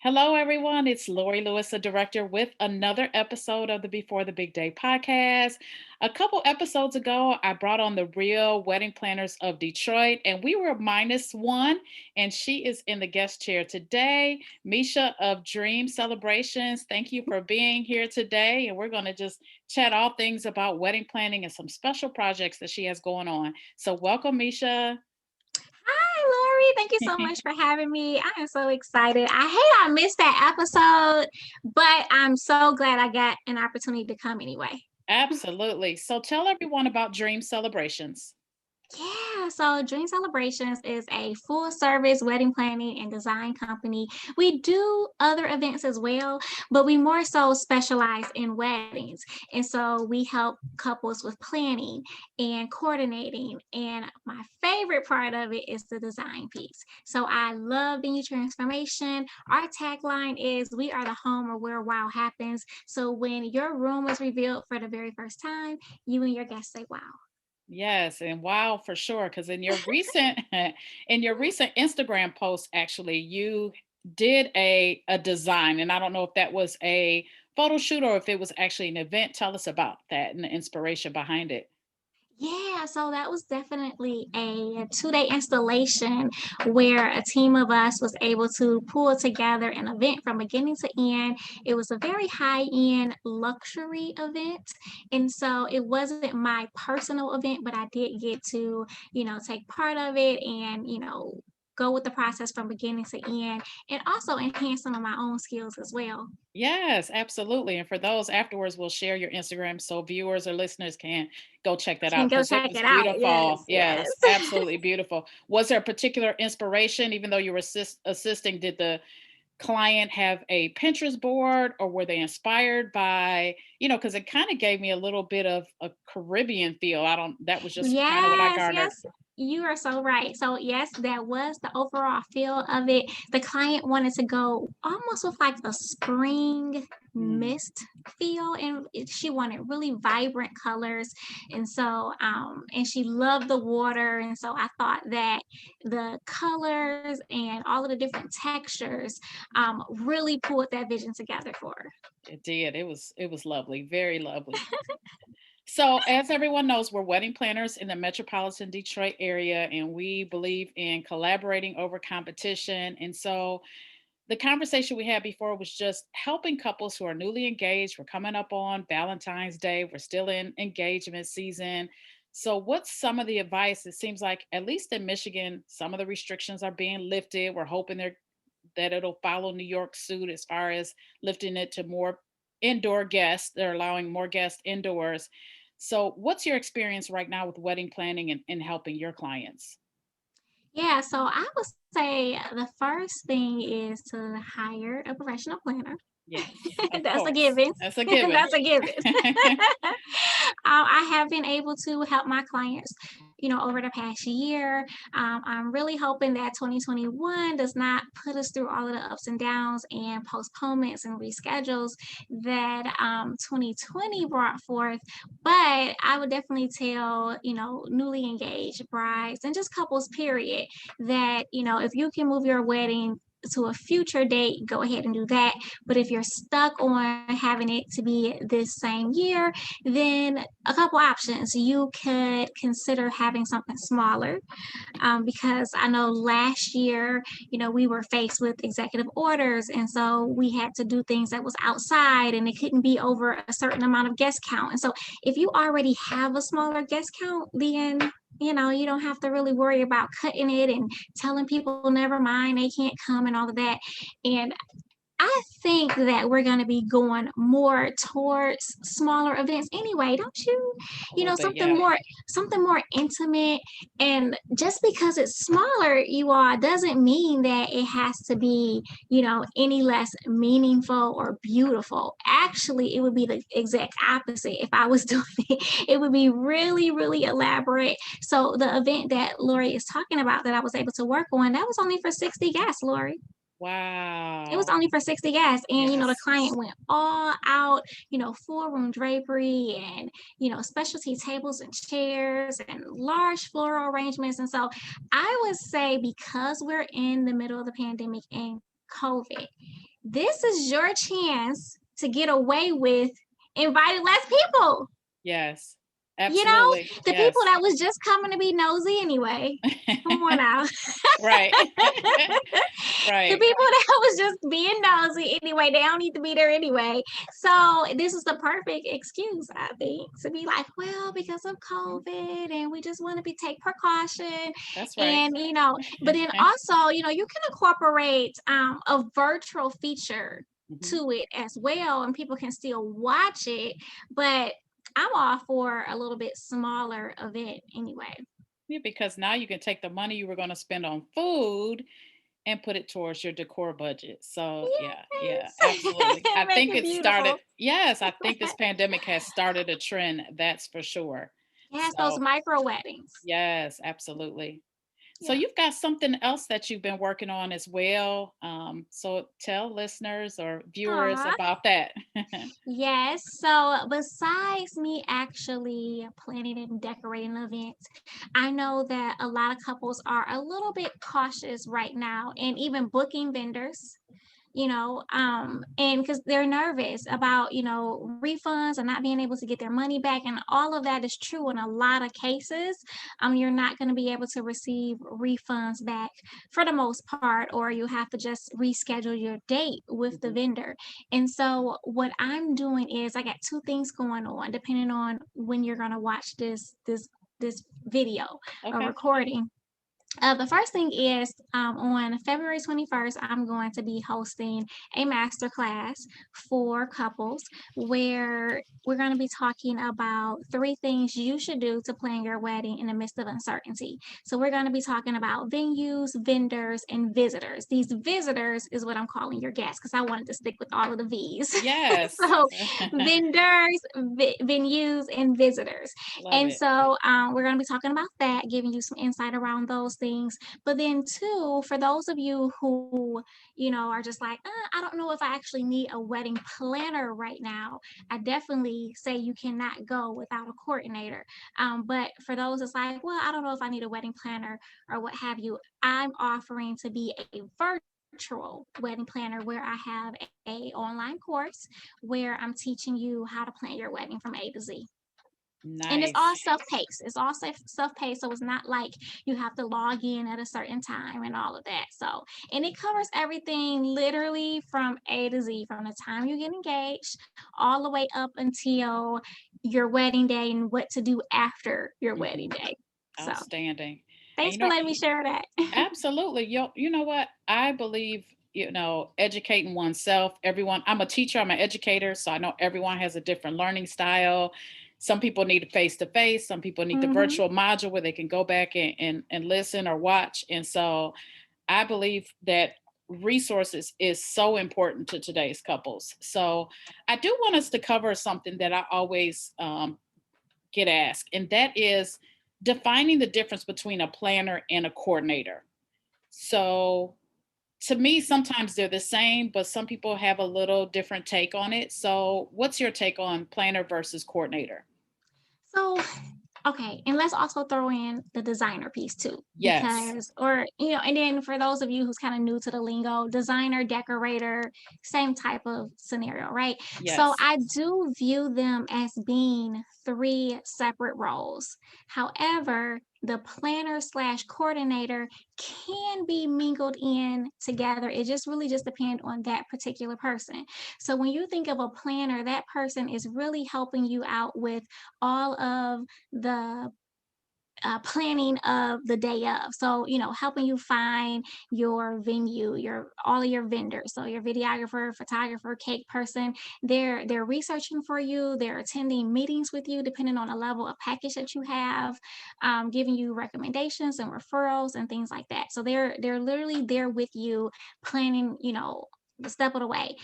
Hello, everyone. It's Lori Lewis, the director, with another episode of the Before the Big Day podcast. A couple episodes ago, I brought on the real wedding planners of Detroit, and we were minus one, and she is in the guest chair today. Meisha of Dream Celebrations, thank you for being here today. And we're going to just chat all things about wedding planning and some special projects that she has going on. So, welcome, Meisha. Hi, Lori. Thank you so much for having me. I am so excited. I hate I missed that episode, but I'm so glad I got an opportunity to come anyway. Absolutely. So, tell everyone about Dream Celebrations. So Dream Celebrations is a full service wedding planning and design company. We do other events as well, but we more so specialize in weddings. And so we help couples with planning and coordinating. And my favorite part of it is the design piece. So I love venue transformation. Our tagline is "We are the home where wow happens." So when your room is revealed for the very first time, you and your guests say wow. Yes, and wow, for sure. Because in your recent in your recent Instagram post, actually, you did a design, and I don't know if that was a photo shoot or if it was actually an event. Tell us about that and the inspiration behind it. So that was definitely a 2 day installation where a team of us was able to pull together an event from beginning to end. It was a very high end luxury event. And so it wasn't my personal event, but I did get to, take part of it and, go with the process from beginning to end and also enhance some of my own skills as well. Yes, absolutely. And for those afterwards, we'll share your Instagram so viewers or listeners can go check that Can out go because it check was it out. beautiful. Yes, yes. Yes, absolutely beautiful. Was there a particular inspiration, even though you were assisting? Did the client have a Pinterest board or were they inspired by, because it kind of gave me a little bit of a Caribbean feel. That was just kind of what I Yes, garnered. yes, you are so right. So, yes, that was the overall feel of it. The client wanted to go almost with like a spring Mm. mist feel, and she wanted really vibrant colors. And she loved the water. And so I thought that the colors and all of the different textures really pulled that vision together for her. It did. It was lovely, very lovely. So, as everyone knows, we're wedding planners in the metropolitan Detroit area, and we believe in collaborating over competition. And so, the conversation we had before was just helping couples who are newly engaged. We're coming up on Valentine's Day, we're still in engagement season. So, what's some of the advice? It seems like, at least in Michigan, some of the restrictions are being lifted. We're hoping that it'll follow New York suit as far as lifting it to more indoor guests. They're allowing more guests indoors. So, what's your experience right now with wedding planning and helping your clients? So I would say the first thing is to hire a professional planner. Yes, of That's a course. given. That's a given. That's a given. I have been able to help my clients, over the past year. I'm really hoping that 2021 does not put us through all of the ups and downs and postponements and reschedules that 2020 brought forth. But I would definitely tell, newly engaged brides and just couples, period, that, if you can move your wedding to a future date, go ahead and do that. But if you're stuck on having it to be this same year, then a couple options. You could consider having something smaller, because I know last year, we were faced with executive orders, and so we had to do things that was outside, and it couldn't be over a certain amount of guest count. And so, if you already have a smaller guest count, then you don't have to really worry about cutting it and telling people never mind, they can't come and all of that. And I think that we're going to be going more towards smaller events anyway, don't you? A little bit, Something yeah. more intimate. And just because it's smaller, you all, doesn't mean that it has to be, any less meaningful or beautiful. Actually, it would be the exact opposite if I was doing it. It would be really, really elaborate. So the event that Lori is talking about that I was able to work on, that was only for 60 guests, Lori. It was Wow. only for 60 guests. And, the Yes. client went all out, full room drapery and, specialty tables and chairs and large floral arrangements. And so I would say, because we're in the middle of the pandemic and COVID, this is your chance to get away with inviting less people. Yes. You know, Absolutely. the people Yes. that was just coming to be nosy anyway. Come on now. Right. The Right. people that was just being nosy anyway, they don't need to be there anyway. So this is the perfect excuse, I think, to be like, well, because of Mhm. COVID and we just want to be take precaution. That's right. And but then also, you can incorporate a virtual feature Mhm. to it as well, and people can still watch it. But I'm all for a little bit smaller event anyway. Yeah, because now you can take the money you were going to spend on food and put it towards your decor budget. So, yeah, yeah, Yes. absolutely. I Make think it it started, beautiful. yes, I think this pandemic has started a trend, that's for sure. Yes, those So, micro weddings. yes, absolutely. So, Yeah. you've got something else that you've been working on as well. So, tell listeners or viewers Aw. about that. Yes. So besides me actually planning and decorating events, I know that a lot of couples are a little bit cautious right now and even booking vendors, and because they're nervous about, refunds and not being able to get their money back. And all of that is true in a lot of cases. You're not going to be able to receive refunds back for the most part, or you have to just reschedule your date with the Mhm. vendor. And so what I'm doing is I got two things going on, depending on when you're going to watch this video or Okay. recording. The first thing is on February 21st, I'm going to be hosting a masterclass for couples where we're going to be talking about three things you should do to plan your wedding in the midst of uncertainty. So, we're going to be talking about venues, vendors, and visitors. These visitors is what I'm calling your guests because I wanted to stick with all of the V's. Yes. So, vendors, venues, and visitors. Love And it. so we're going to be talking about that, giving you some insight around those things. But then, too, for those of you who, are just like, I don't know if I actually need a wedding planner right now, I definitely say you cannot go without a coordinator. But for those that's like, well, I don't know if I need a wedding planner or what have you, I'm offering to be a virtual wedding planner where I have a online course where I'm teaching you how to plan your wedding from A to Z. And it's all Nice. self-paced. It's all self-paced, so it's not like you have to log in at a certain time and all of that. So, and it covers everything literally from A to Z, from the time you get engaged all the way up until your wedding day and what to do after your wedding Mhm. day. So, Outstanding. And thanks for letting me share that. absolutely. You know what? I believe, educating oneself, everyone, I'm a teacher, I'm an educator, so I know everyone has a different learning style. Some people need face to face, some people need the Mhm. virtual module where they can go back and listen or watch. And so I believe that resources is so important to today's couples. So I do want us to cover something that I always get asked, and that is defining the difference between a planner and a coordinator. So to me, sometimes they're the same, but some people have a little different take on it. So, what's your take on planner versus coordinator? So, okay, and let's also throw in the designer piece too, Yes. because, and then for those of you who's kind of new to the lingo, designer, decorator, same type of scenario, right? So Yes. I do view them as being three separate roles. However, the planner slash coordinator can be mingled in together. It just really just depends on that particular person. So when you think of a planner, that person is really helping you out with all of the planning of the day of. So, helping you find your venue, your all of your vendors. So your videographer, photographer, cake person, they're researching for you. They're attending meetings with you, depending on the level of package that you have, giving you recommendations and referrals and things like that. So they're literally there with you, planning. The step of the way,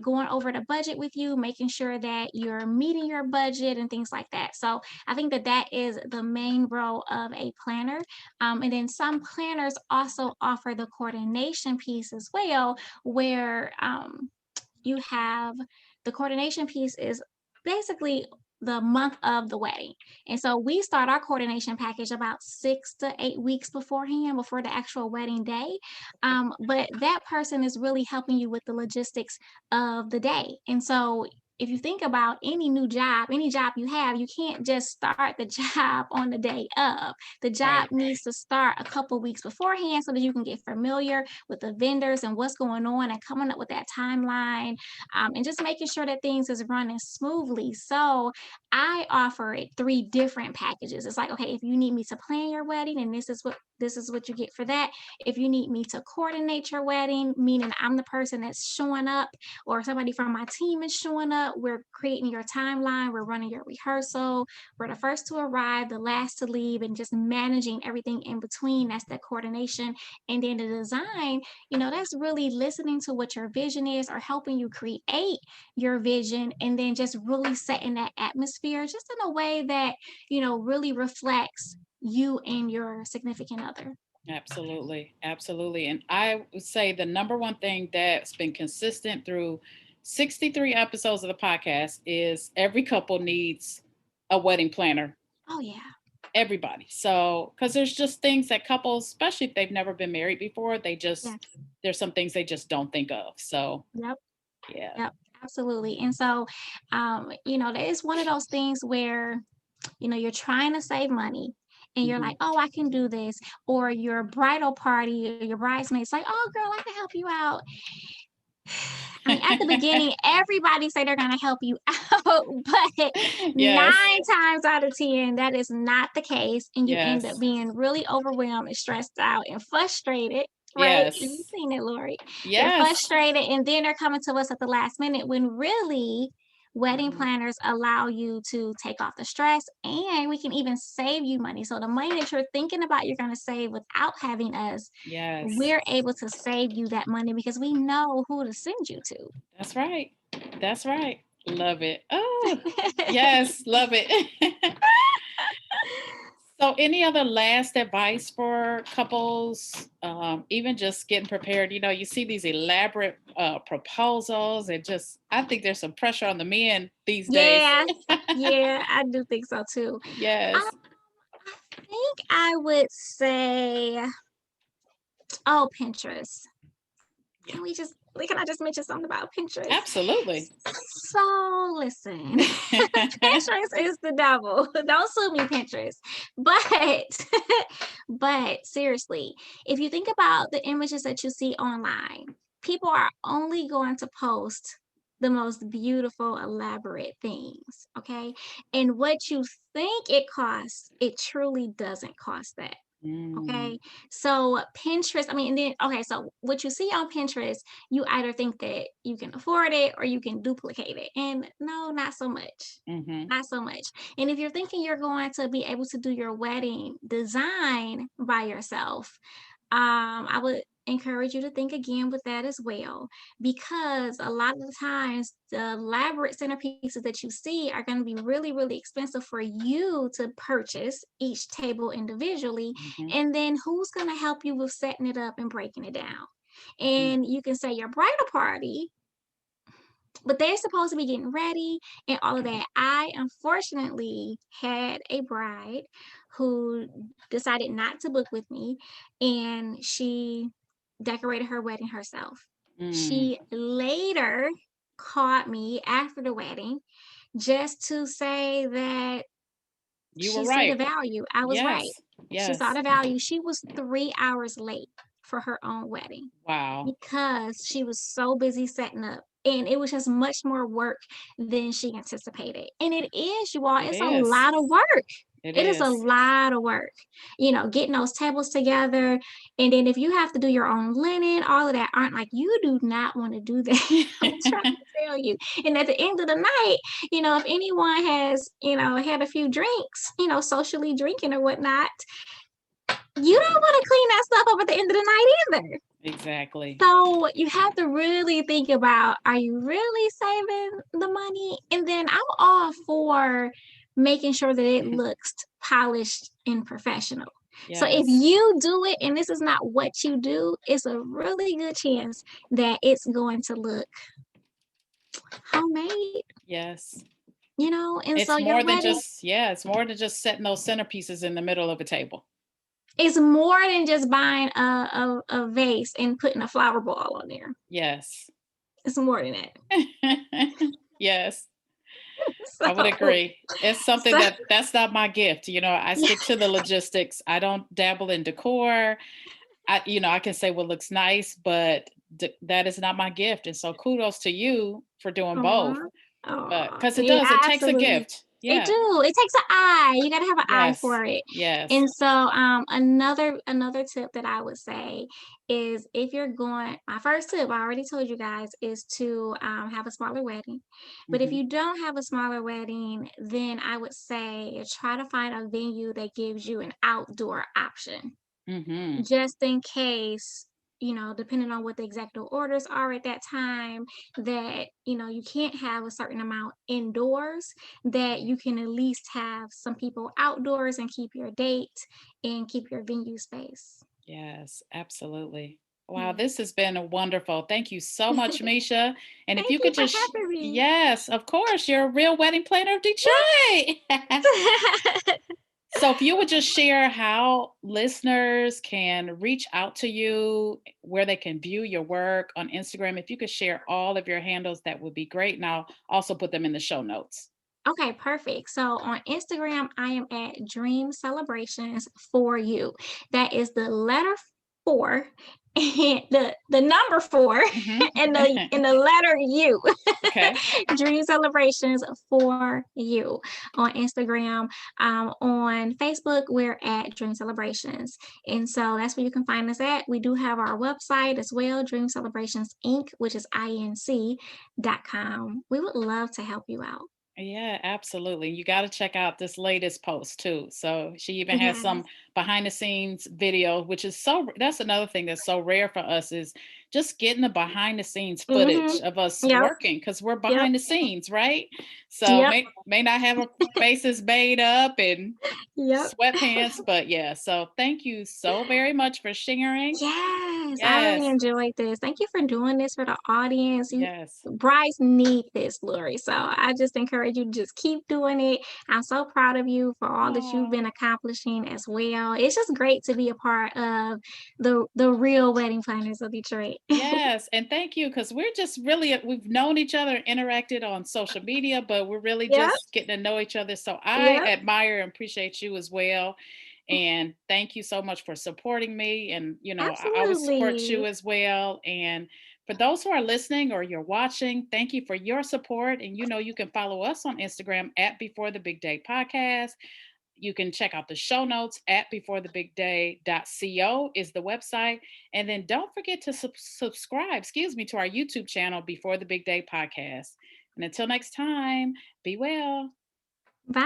going over the budget with you, making sure that you're meeting your budget and things like that. So I think that that is the main role of a planner. And then some planners also offer the coordination piece as well, where you have the coordination piece is basically the month of the wedding. And so we start our coordination package about 6 to 8 weeks beforehand, before the actual wedding day. But that person is really helping you with the logistics of the day. And so if you think about any job you have, you can't just start the job on the day of. The job Right. needs to start a couple weeks beforehand so that you can get familiar with the vendors and what's going on and coming up with that timeline, and just making sure that things is running smoothly. So I offer it three different packages. It's like, okay, if you need me to plan your wedding, and this is what you get for that. If you need me to coordinate your wedding, meaning I'm the person that's showing up, or somebody from my team is showing up, we're creating your timeline, we're running your rehearsal, we're the first to arrive, the last to leave, and just managing everything in between. That's the coordination. And then the design, that's really listening to what your vision is, or helping you create your vision, and then just really setting that atmosphere just in a way that, really reflects you and your significant other. Absolutely. Absolutely. And I would say the number one thing that's been consistent through 63 episodes of the podcast is every couple needs a wedding planner. Oh, yeah. Everybody. So, because there's just things that couples, especially if they've never been married before, Yes. there's some things they just don't think of. So, Yep. yeah. Yep. Absolutely. And so, it's one of those things where, you're trying to save money, and you're Hmm. like, oh, I can do this. Or your bridal party or your bridesmaids like, oh, girl, I can help you out. I mean, at the beginning, everybody say they're going to help you out, but Yes. 9 times out of 10, that is not the case. And you end up Yes. being really overwhelmed and stressed out and frustrated, right? You've Yes. seen it, Lori. You're Yes. frustrated, and then they're coming to us at the last minute when really wedding Mhm. planners allow you to take off the stress, and we can even save you money. So the money that you're thinking about you're going to save without having us, Yes. we're able to save you that money because we know who to send you to. That's right. That's right. Love it. Oh, yes, love it. So, any other last advice for couples? Even just getting prepared. You see these elaborate proposals, and just, I think there's some pressure on the men these days. Yes, yeah, I do think so too. Um, Yes. I think I would say, oh, Pinterest. Yeah. Can I just mention something about Pinterest? Absolutely. So listen, Pinterest is the devil. Don't sue me, Pinterest. But but seriously, if you think about the images that you see online, people are only going to post the most beautiful, elaborate things. Okay. And what you think it costs, it truly doesn't cost that. Mm, Okay. So Pinterest, I mean, and then, okay, so what you see on Pinterest, you either think that you can afford it or you can duplicate it. And no, not so much. hmm. Not so much. And if you're thinking you're going to be able to do your wedding design by yourself, I would encourage you to think again with that as well, because a lot of the times the elaborate centerpieces that you see are going to be really, really expensive for you to purchase each table individually. Hmm. And then who's going to help you with setting it up and breaking it down? Hmm. And you can say your bridal party, but they're supposed to be getting ready and all of that. I unfortunately had a bride who decided not to book with me, and she decorated her wedding herself. Mm. She later called me after the wedding just to say that You were she see the right. value. I was right. Yes. She saw Yes. the value. She was 3 hours late for her own wedding Wow. because she was so busy setting up. And it was just much more work than she anticipated. And it is, you all, It it's a is. lot of work. It It is a is. lot of work, getting those tables together. And then if you have to do your own linen, all of that, aren't like, you do not want to do that. I'm trying to tell you. And at the end of the night, if anyone has, had a few drinks, socially drinking or whatnot, you don't want to clean that stuff up at the end of the night either. Exactly. So you have to really think about, are you really saving the money? And then I'm all for making sure that it looks polished and professional. So if Yes. you do it and this is not what you do, it's a really good chance that it's going to look homemade. Yes. And so your wedding It's more than just setting those centerpieces in the middle of a table. is more than just buying a vase and putting a flower ball on there. Yes. It's more than that. Yes, I would So agree. It's something so that's not my gift. I stick to the logistics. I don't dabble in decor. I can say what looks nice, but that is not my gift. And so kudos to you for doing both. Aw, But aw, because yeah, it takes a absolutely. gift. It Yeah. do. It takes an eye. You gotta have an eye Yes. for it. Yes. And so, another tip that I would say is if you're going my first tip, I already told you guys, is to, have a smaller wedding. But if Hmm. you don't have a smaller wedding, then I would say try to find a venue that gives you an outdoor option Hmm. just in case, depending on what the executive orders are at that time, that, you can't have a certain amount indoors, that you can at least have some people outdoors and keep your date and keep your venue space. Yes, absolutely. Wow, Yeah. this has been wonderful. Thank you so much, Misha. And if Thank you you could for just, having me. yes, of course, you're a real wedding planner of Detroit. So if you would just share how listeners can reach out to you, where they can view your work on Instagram, if you could share all of your handles, that would be great. And I'll also put them in the show notes. Okay, perfect. So on Instagram, I am at Dream Celebrations for You. That is the letter four and the number four Hmm. and the letter U. Okay. Dream Celebrations for You on Instagram. On Facebook, we're at Dream Celebrations. And so that's where you can find us at. We do have our website as well, Dream Celebrations Inc., which is inc.com. We would love to help you out. Yeah, absolutely. You got to check out this latest post too. So she even has some Yes. behind the scenes video, which is that's another thing that's so rare for us is just getting the behind the scenes footage Mhm. of us Yep, working because we're yep, behind the scenes, right? So yep, may not have our faces made up and yep. sweatpants, but yeah. So thank you so very much for sharing. Yes, I really Yes, enjoyed this. Thank you for doing this for the audience. yes. Brides need this, Lori. So I just encourage you to just keep doing it. I'm so proud of you for all that you've Oh. been accomplishing as well. It's just great to be a part of the real wedding planners of Detroit. Yes, and thank you because we're just really we've known each other, interacted on social media, but we're really Yep, just getting to know each other. So I yep, admire and appreciate you as well. And thank you so much for supporting me. And I will support you absolutely. as well. And for those who are listening or you're watching, thank you for your support. And you can follow us on Instagram at Before the Big Day Podcast. You can check out the show notes at beforethebigday.co is the website. And then don't forget to subscribe, to our YouTube channel, Before the Big Day Podcast. And until next time, be well.